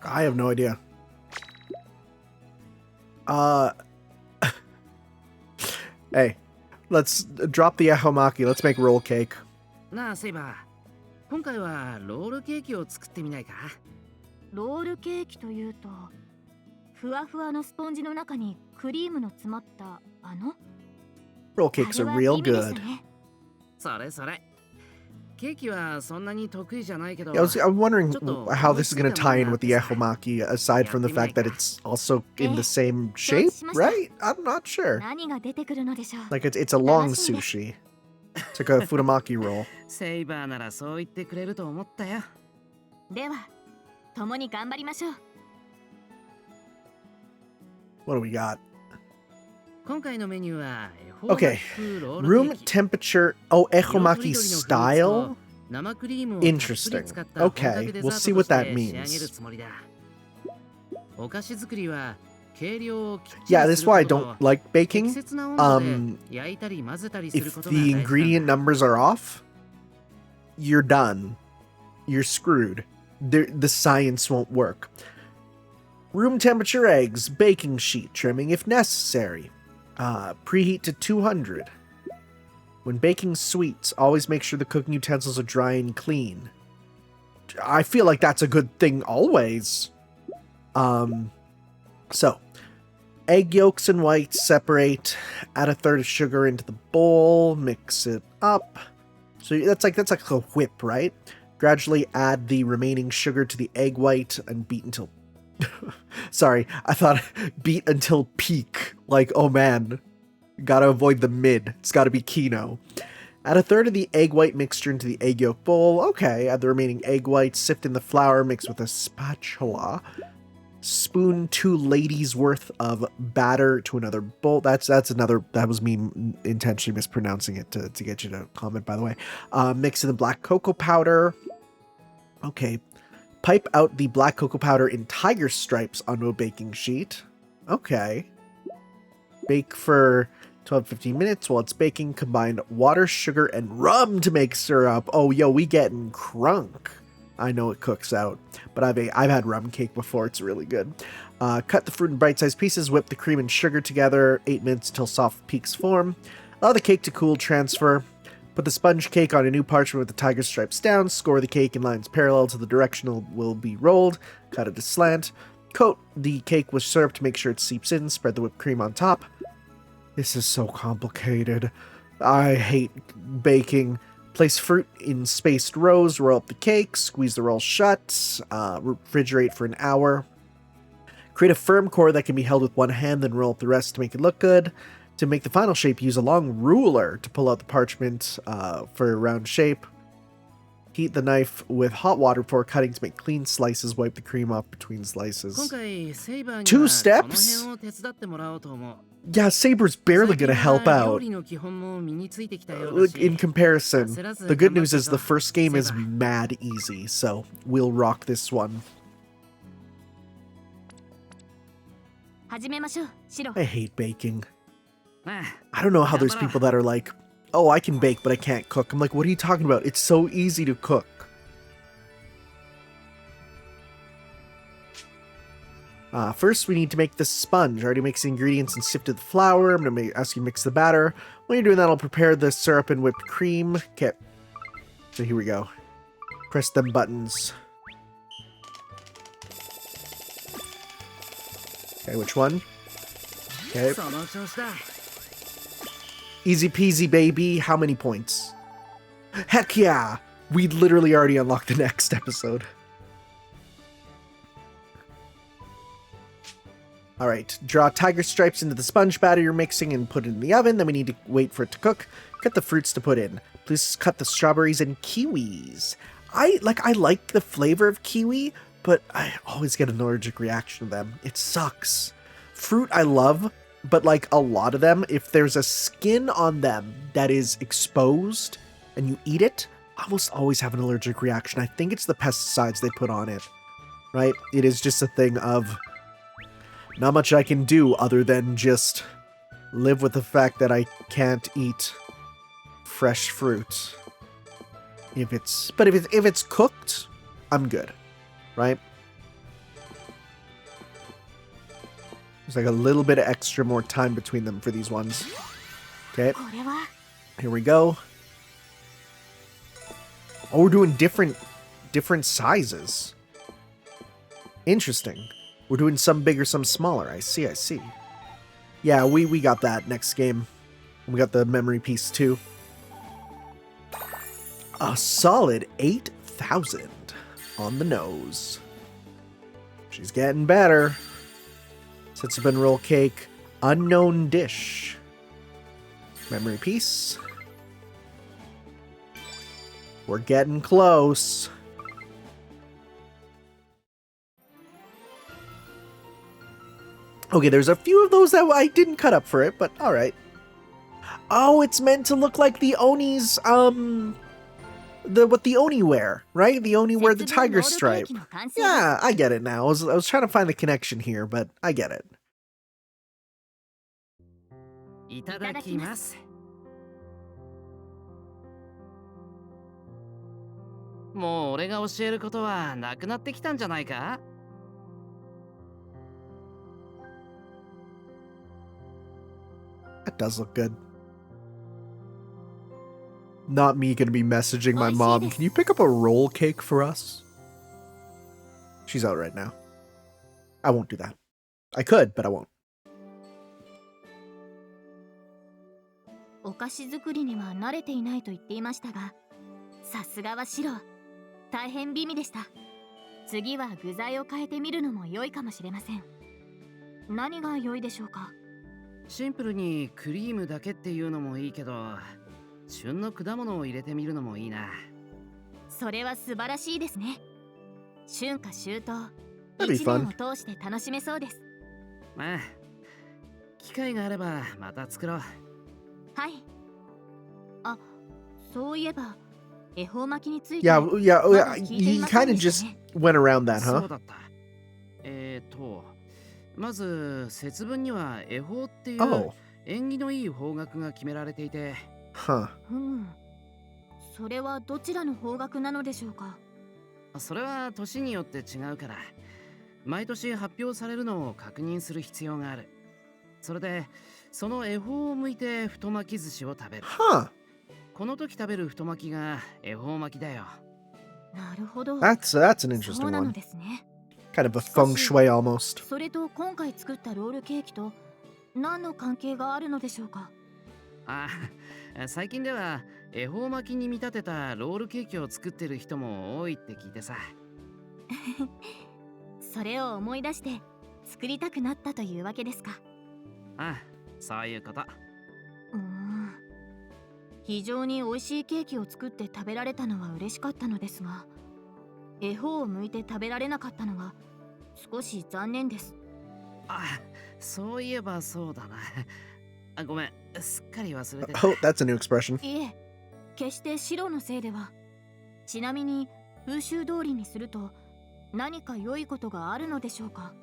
I have no idea. Hey, let's drop the ehomaki. Let's make roll cake. Roll cakes are real good. I'm wondering how this is going to tie in with the ehomaki, aside from the fact that it's also in the same shape, right? I'm not sure. Like it's a long sushi. It's like a futamaki roll. セイバーならそう言ってくれると思ったよ。では、共に頑張りましょう。What do we got? 今回のメニューは Okay, room temperature. Oh, ehomaki style? Interesting. Okay, we'll see what that means. Yeah, this is why I don't like baking. If the ingredient numbers are off, you're done. You're screwed. The science won't work. Room temperature eggs, baking sheet trimming if necessary. Preheat to 200. When baking sweets, always make sure the cooking utensils are dry and clean. I feel like that's a good thing always. So, egg yolks and whites separate. Add a third of sugar into the bowl. Mix it up. So that's like a whip, right? Gradually add the remaining sugar to the egg white and beat until... Sorry, I thought beat until peak. Like, oh man. Gotta avoid the mid. It's gotta be Kino. Add a third of the egg white mixture into the egg yolk bowl. Okay, add the remaining egg whites. Sift in the flour. Mix with a spatula. Spoon 2 ladies worth of batter to another bowl. That's another. That was me intentionally mispronouncing it to get you to comment, by the way. Mix in the black cocoa powder. Okay. Pipe out the black cocoa powder in tiger stripes onto a baking sheet. Okay. Bake for 12-15 minutes. While it's baking, combine water, sugar, and rum to make syrup. Oh, yo, we getting crunk. I know it cooks out, but I've had rum cake before. It's really good. Cut the fruit in bite-sized pieces. Whip the cream and sugar together. 8 minutes until soft peaks form. Allow the cake to cool. Transfer. Put the sponge cake on a new parchment with the tiger stripes down. Score the cake in lines parallel to the direction it will be rolled. Cut it to slant. Coat the cake with syrup to make sure it seeps in. Spread the whipped cream on top. This is so complicated. I hate baking. Place fruit in spaced rows. Roll up the cake. Squeeze the roll shut. Refrigerate for an hour. Create a firm core that can be held with one hand, then roll up the rest to make it look good. To make the final shape, use a long ruler to pull out the parchment for a round shape. Heat the knife with hot water before cutting to make clean slices. Wipe the cream off between slices. 2 steps? Yeah, Saber's barely gonna help out. In comparison, the good news is the first game is mad easy, so we'll rock this one. I hate baking. I don't know how there's people that are like, oh, I can bake, but I can't cook. I'm like, what are you talking about? It's so easy to cook. First, we need to make the sponge. I already mixed the ingredients and sifted the flour. I'm going to ask you to mix the batter. When you're doing that, I'll prepare the syrup and whipped cream. Okay. So here we go. Press them buttons. Okay, which one? Okay. Easy peasy, baby. How many points? Heck yeah! We literally already unlocked the next episode. Alright, draw tiger stripes into the sponge batter you're mixing and put it in the oven. Then we need to wait for it to cook. Cut the fruits to put in. Please cut the strawberries and kiwis. I like the flavor of kiwi, but I always get an allergic reaction to them. It sucks. Fruit I love, but like a lot of them, if there's a skin on them that is exposed and you eat it, I almost always have an allergic reaction. I think it's the pesticides they put on it, right? It is just a thing of not much I can do other than just live with the fact that I can't eat fresh fruit. If it's cooked, I'm good, right? There's like a little bit of extra more time between them for these ones. Okay. Here we go. Oh, we're doing different sizes. Interesting. We're doing some bigger, some smaller. I see. Yeah, we got that next game. We got the memory piece too. A solid 8,000 on the nose. She's getting better. Setsubun roll cake. Unknown dish. Memory piece. We're getting close. Okay, there's a few of those that I didn't cut up for it, but alright. Oh, it's meant to look like the Oni's, what the Oni wear, right? The Oni wear the tiger stripe. Yeah, I get it now. I was trying to find the connection here, but I get it. いただきます。もう俺が教えることはなくなってきたんじゃないか? That does look good. Not me gonna be messaging my mom. Can you pick up a roll cake for us? She's out right now. I won't do that. I could, but I won't. お菓子作りには慣れていないと言っていましたが、さすがはシロ、大変美味でした。次は具材を変えてみるのも良いかもしれません。何が良いでしょうか？シンプルにクリームだけっていうのもいいけど、旬の果物を入れてみるのもいいな。それは素晴らしいですね。春夏秋冬、一年を通して楽しめそうです。まあ、機会があればまた作ろう。はい。あ、そういえば恵方巻きについて。Yeah, you kind of just went around that, huh? そうだった。まず節分には恵方っていう縁起のいい方角が決められていて。Huh. それはどちらの方角なのでしょうか？それは年によって違うから、毎年発表されるのを確認する必要がある。それでその恵方を向いて太巻き寿司を食べる。Huh. この時食べる太巻きが恵方巻きだよ。なるほど。That's an interesting そうなの one. ですね。Kind of a feng shui almost. それと今回作ったロールケーキと何の関係があるのでしょうか？あ、最近では恵方巻きに見立てたロールケーキを作ってる人も多いって聞いてさ。それを思い出して作りたくなったというわけですか？ああ、そういうこと。非常に美味しいケーキを作って食べられたのは嬉しかったのですが、恵方を向いて食べられなかったのは少し残念です。あ、そういえばそうだな。あ、ごめん、すっかり忘れてた。Oh, that's a new expression. いえ、決して白のせいでは。ちなみに風習通りにすると何か良いことがあるのでしょうか？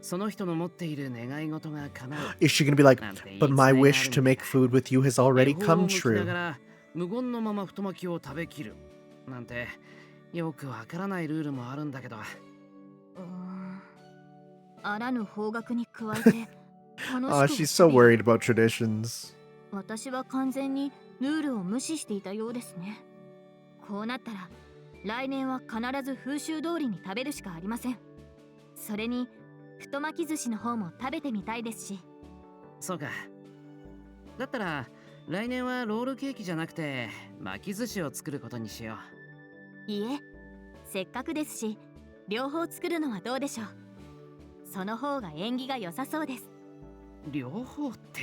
その人の持っている願い事が叶う。Is she gonna be like, but my wish to make food with you has already come true? 無言のまま太巻きを食べきるなんてよくわからないルールもあるんだけど。あらぬ方角に加えてOh, she's so worried about traditions. 私は完全にルールを無視していたようですね。こうなったら来年は必ず風習通りに食べるしかありません。それに太巻き寿司の方も食べてみたいですし。そうか。だったら来年はロールケーキじゃなくて巻き寿司を作ることにしよう。いいえ、せっかくですし両方作るのはどうでしょう。その方が縁起が良さそうです。両方って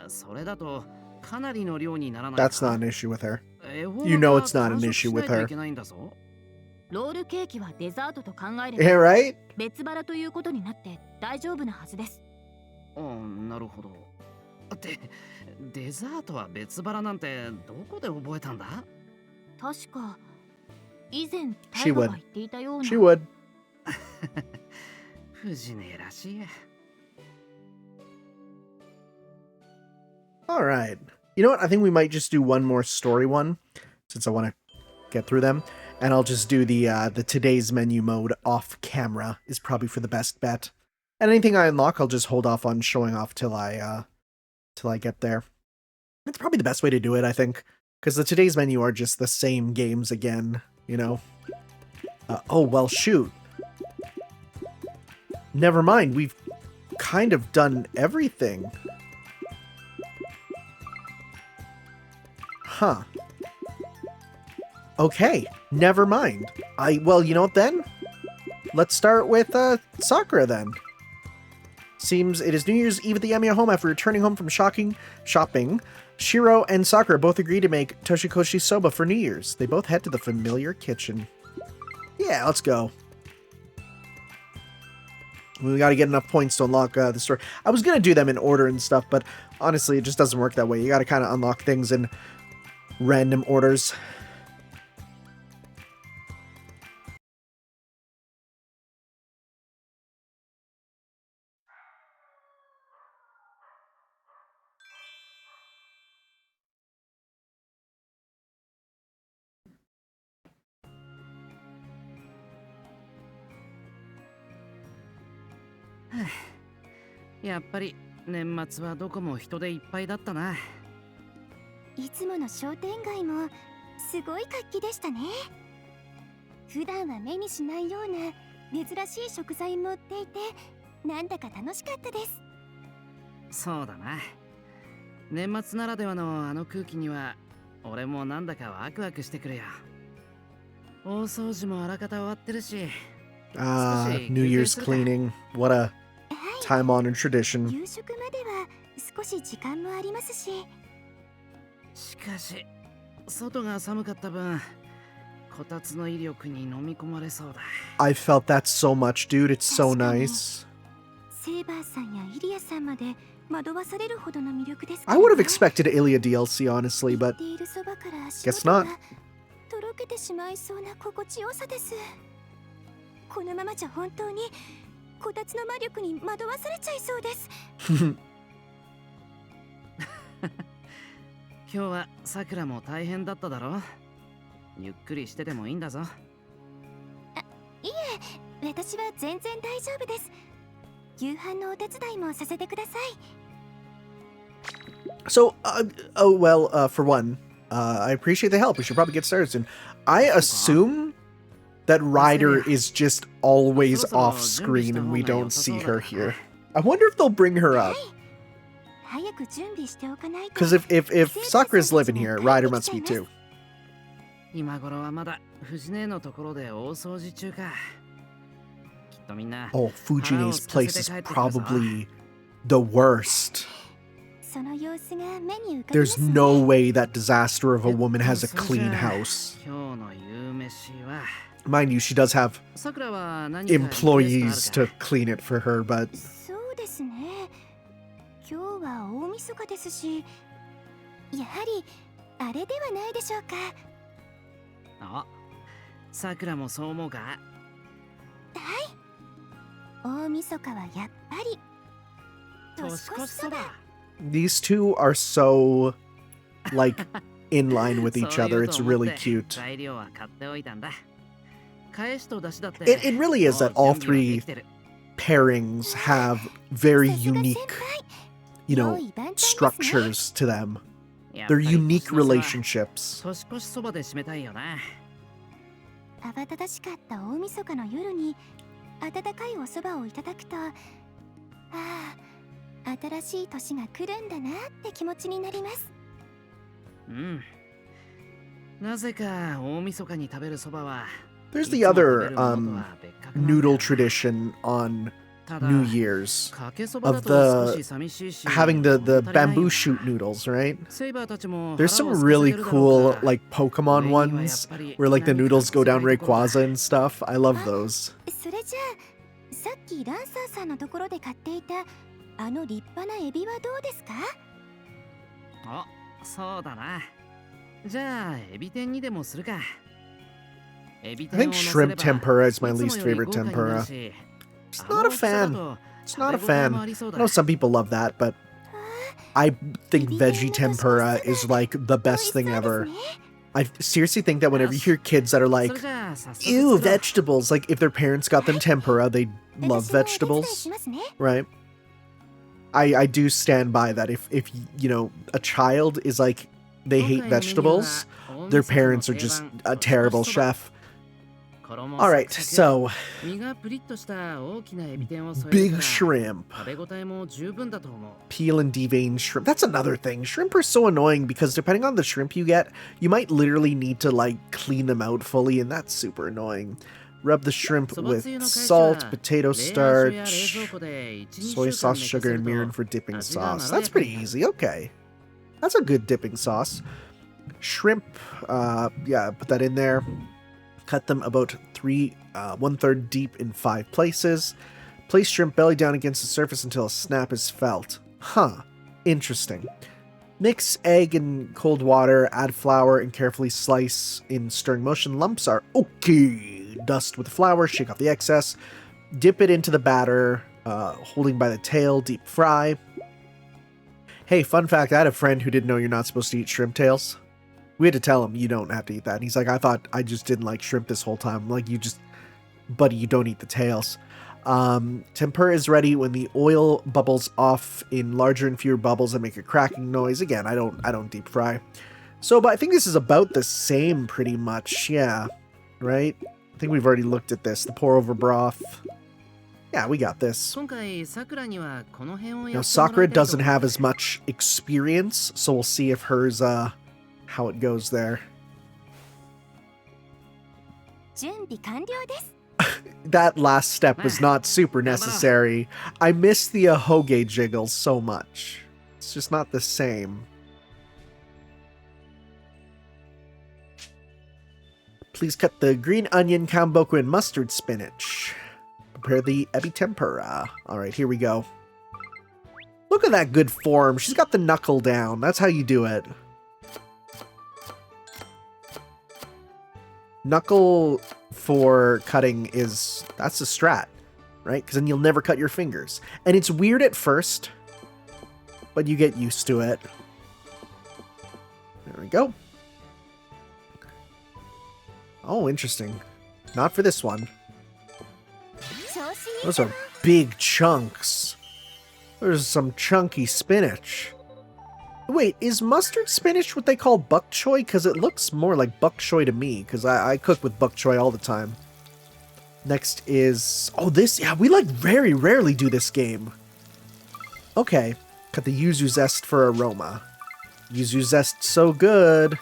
それだとかなりの量にならないか。That's not an issue with her. You know it's not an issue with her. ロールケーキはデザートと考えれば、right? 別腹ということになって大丈夫なはずです。なるほど。ってデザートは別腹なんてどこで覚えたんだ？確か以前タイガが言っていたような。She would. 藤根らしい。All right. You know what? I think we might just do one more story one since I want to get through them. And I'll just do the today's menu mode off camera is probably for the best bet. And anything I unlock, I'll just hold off on showing off till I get there. That's probably the best way to do it, I think. Because the today's menu are just the same games again, you know? Oh, well, shoot. Never mind, we've kind of done everything. Huh. Okay, never mind. Well, you know what then? Let's start with Sakura then. Seems it is New Year's Eve at the Emiya home after returning home from shopping. Shiro and Sakura both agree to make Toshikoshi soba for New Year's. They both head to the familiar kitchen. Yeah, let's go. We gotta get enough points to unlock the store. I was gonna do them in order and stuff, but honestly, it just doesn't work that way. You gotta kind of unlock things in random orders.やっぱり年末はどこも人でいっぱいだったな。いつもの商店街もすごい活気でしたね。普段は目にしないような珍しい食材も売っていて、なんだか楽しかったです。そうだな。年末ならではのあの空気には俺もなんだかワクワクしてくるよ。大掃除もあらかた終わってるし。New Year's cleaning. What a time-honored tradition. 夕食までは少し時間もありますし。しかし、外が寒かった分、こたつの威力に飲み込まれそうだ。I felt that so much, dude. It's so nice. セーバーさんやイリアさんまで惑わされるほどの魅力です。I would have expected Emiya DLC, honestly, but guess not. とろけてしまいそうな心地よさです。このままじゃ本当にこたつの魔力に惑わされちゃいそうです。今日はさくらも大変だっただろ。ゆっくりしててもいいんだぞ。いえ、私は全然大丈夫です。夕飯のお手伝いもさせてください。So, for one, I appreciate the help. We should probably get started soon. I assume that Ryder is just always off screen and we don't see her here. I wonder if they'll bring her up. Because if Sakura's living here, Ryder must be too. 今頃はまだ藤姉のところで大掃除中か。きっとみんな。Oh, Fujine's place is probably the worst. There's no way that disaster of a woman has a clean house. Mind you, she does have employees to clean it for her, but... そうですね。今日は大晦日ですし、やはりあれではないでしょうか。あ、さくらもそう思うか？はい。大晦日はやっぱり年越しそば。These two are so, like, in line with each other. It's really cute. It really is that all three pairings have very unique, structures to them. They're unique relationships. 慌ただしかった大晦日の夜に温かいお蕎麦をいただくと、新しい年が来るんだなって気持ちになります。うん。なぜか大晦日に食べる蕎麦は There's the other noodle tradition on New Year's of having the bamboo shoot noodles, right? There's some really cool like Pokemon ones where like the noodles go down Rayquaza and stuff. I love those. それじゃあさっきランサーさんのところで買っていたあの立派なエビはどうですか？あ、そうだな。じゃあエビ天にでもするか。I think shrimp tempura is my least favorite tempura. Just not a fan. It's not a fan. I know some people love that, but I think veggie tempura is like the best thing ever. I seriously think that whenever you hear kids that are like, ew, vegetables, like if their parents got them tempura, they love vegetables, right? I do stand by that. If a child is like, they hate vegetables, their parents are just a terrible chef. All right, so 身がプリッとした大きなエビ天を添え big るから shrimp. 食べ応えも十分だと思う。 Peel and devein shrimp. That's another thing. Shrimp are so annoying because depending on the shrimp you get, you might literally need to like clean them out fully, and that's super annoying. Rub the shrimp with salt, potato starch, soy sauce, sugar, and mirin for dipping sauce. That's pretty easy. Okay. That's a good dipping sauce. Shrimp, yeah, put that in there. Cut them about 1/3 deep in 5 places. Place shrimp belly down against the surface until a snap is felt. Huh. Interesting. Mix egg and cold water, add flour, and carefully slice in stirring motion. Lumps are okay. Dust with flour, shake off the excess. Dip it into the batter, holding by the tail, deep fry. Hey, fun fact, I had a friend who didn't know you're not supposed to eat shrimp tails. We had to tell him, you don't have to eat that. And he's like, I thought I just didn't like shrimp this whole time. I'm like, buddy, you don't eat the tails. Tempura is ready when the oil bubbles off in larger and fewer bubbles and make a cracking noise. Again, I don't deep fry. Soba, I think this is about the same pretty much. Yeah, right? I think we've already looked at this. The pour over broth. Yeah, we got this. Now, Sakura doesn't have as much experience, so we'll see if hers, how it goes there. That last step was not super necessary. I miss the ahoge jiggles so much. It's just not the same. Please cut the green onion, kamboku, and mustard spinach. Prepare the ebi tempura. Alright, here we go. Look at that good form. She's got the knuckle down. That's how you do it. Knuckle for cutting that's a strat, right? Because then you'll never cut your fingers. And it's weird at first, but you get used to it. There we go. Oh, interesting. Not for this one. Those are big chunks. There's some chunky spinach. Wait, is mustard spinach what they call bok choy? Because it looks more like bok choy to me, because I cook with bok choy all the time. Next is... Oh, this... Yeah, we like very rarely do this game. Okay. Cut the yuzu zest for aroma. Yuzu zest so good.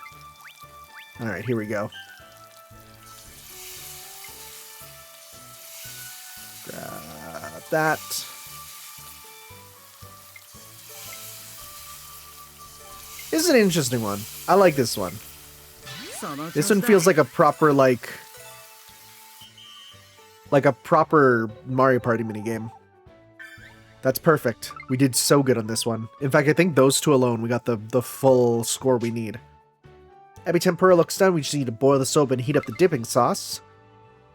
Alright, here we go. Grab that. This is an interesting one. I like this one. This one feels like a proper, like a proper Mario Party minigame. That's perfect. We did so good on this one. In fact, I think those two alone, we got the full score we need. Ebi tempura looks done. We just need to boil the soba and heat up the dipping sauce.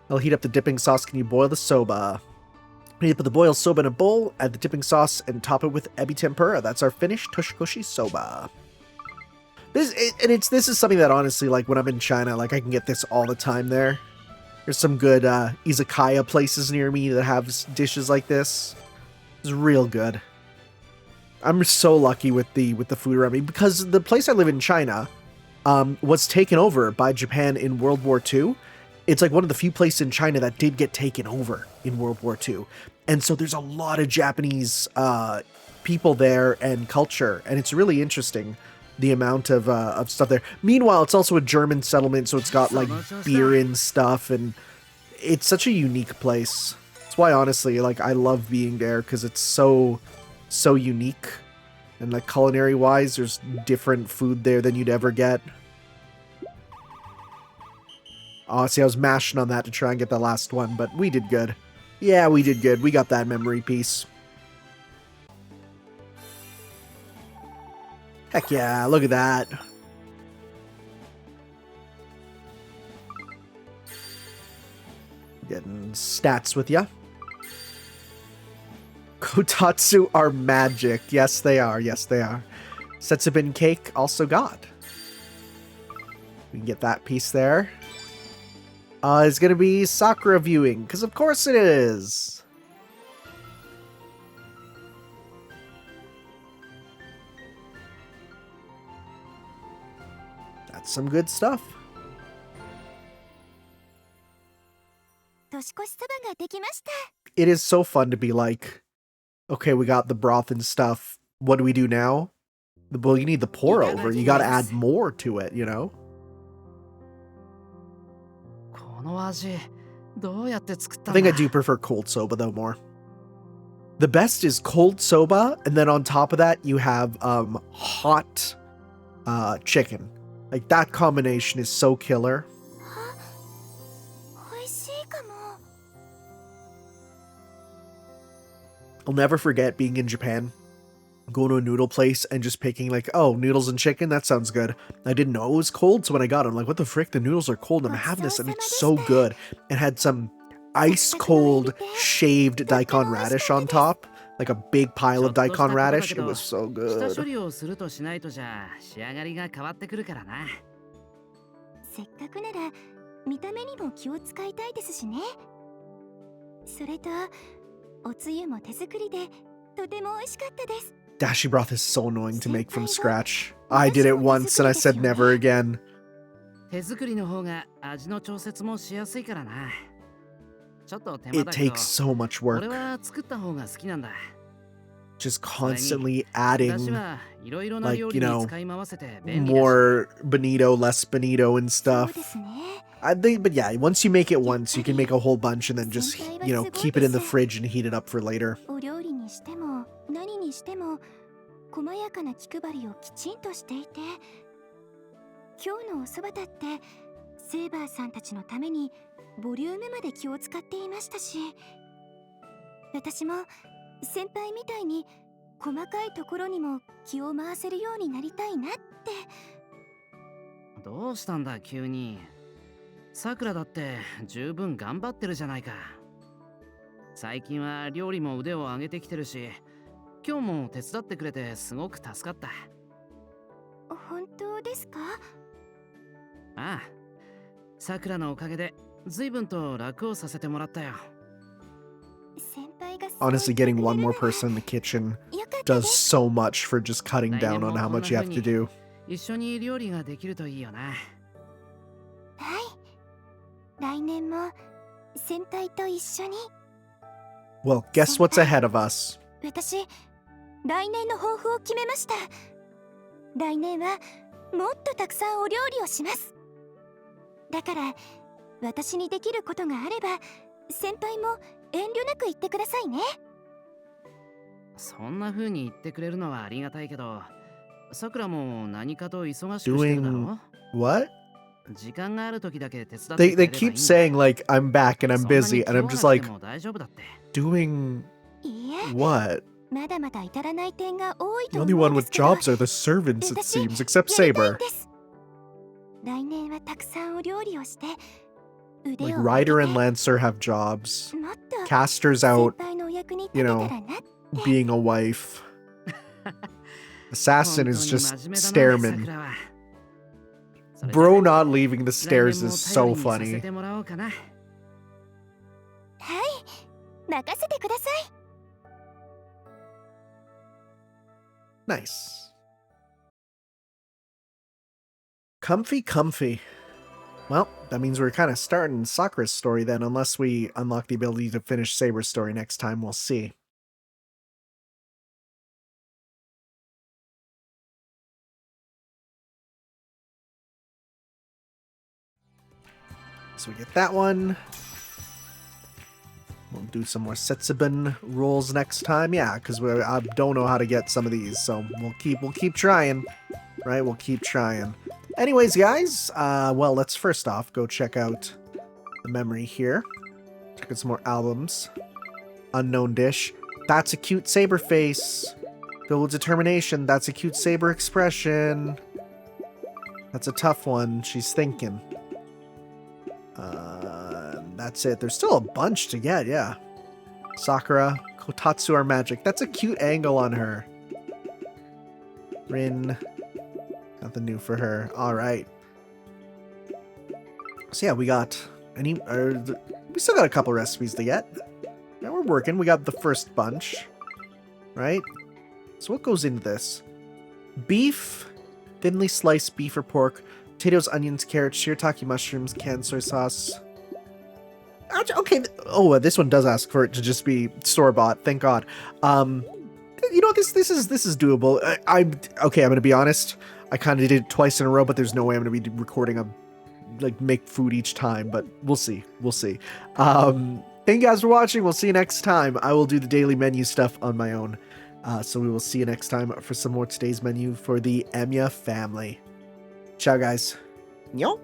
I'll heat up the dipping sauce. Can you boil the soba? We need to put the boiled soba in a bowl, add the dipping sauce, and top it with ebi tempura. That's our finished Toshikoshi soba. This is something that honestly, like when I'm in China, like I can get this all the time there. There's some good izakaya places near me that have dishes like this. It's real good. I'm so lucky with the food around me because the place I live in, China, was taken over by Japan in World War II. It's like one of the few places in China that did get taken over in World War II. And so there's a lot of Japanese people there and culture, and it's really interesting. The amount of stuff there. Meanwhile, it's also a German settlement, so it's got like beer and stuff, and it's such a unique place. That's why, honestly, like I love being there because it's so unique, and like culinary wise, there's different food there than you'd ever get. Oh, see, I was mashing on that to try and get the last one, but we did good. Yeah, we did good. We got that memory piece. Heck yeah, look at that. Getting stats with ya. Kotatsu are magic. Yes, they are. Yes, they are. Setsubun cake also got. We can get that piece there. It's going to be Sakura viewing, because of course it is. Some good stuff. It is so fun to be like, okay, we got the broth and stuff. What do we do now? Well, you need the pour over. You got to add more to it, you know? I think I do prefer cold soba though more. The best is cold soba, and then on top of that you have hot chicken. Like that combination is so killer. I'll never forget being in Japan, going to a noodle place and just picking like, oh, noodles and chicken, that sounds good. I didn't know it was cold, so when I got it, I'm like, what the frick, the noodles are cold, and I'm having this, and it's so good. It had some ice cold shaved daikon radish on top, like a big pile of daikon radish. It was so good. Dashi broth is so annoying to make from scratch. I did it once and I said never again. It takes so much work. Just constantly adding, like, you know, more bonito, less bonito and stuff. But yeah, once you make it once, you can make a whole bunch and then just, you know, keep it in the fridge and heat it up for later. Honestly, getting one more person in the kitchen does so much for just cutting down on how much you have to do. Well, guess what's ahead of us? Doing what? They keep saying like I'm back and I'm busy, and I'm just like, doing what? The only one with jobs are the servants, it seems, except Saber. Like Ryder and Lancer have jobs. Caster's out, you know, being a wife. Assassin is just Stairman. Bro not leaving the stairs is so funny. Nice. Comfy. Well, that means we're kind of starting Sakura's story then, unless we unlock the ability to finish Saber's story next time. We'll see. So we get that one. We'll do some more Setsubun rolls next time. Yeah, because I don't know how to get some of these, so we'll keep trying. Right, we'll keep trying. Anyways, guys, well, let's first off go check out the memory here. Check out some more albums. Unknown dish. That's a cute Saber face. Filled with determination. That's a cute Saber expression. That's a tough one. She's thinking. That's it. There's still a bunch to get, yeah. Sakura, Kotatsu are magic. That's a cute angle on her. Rin. Nothing new for her. Alright. So yeah, we got we still got a couple recipes to get. Yeah, we're working. We got the first bunch. Right? So what goes into this? Beef, thinly sliced beef or pork, potatoes, onions, carrots, shiitake mushrooms, canned soy sauce. Okay. Oh, this one does ask for it to just be store-bought. Thank God. You know, this is doable. I'm okay. I'm gonna be honest. I kind of did it twice in a row, but there's no way I'm gonna be recording make food each time. But we'll see. We'll see. Thank you guys for watching. We'll see you next time. I will do the daily menu stuff on my own. So we will see you next time for some more today's menu for the Emiya family. Ciao, guys. Yo.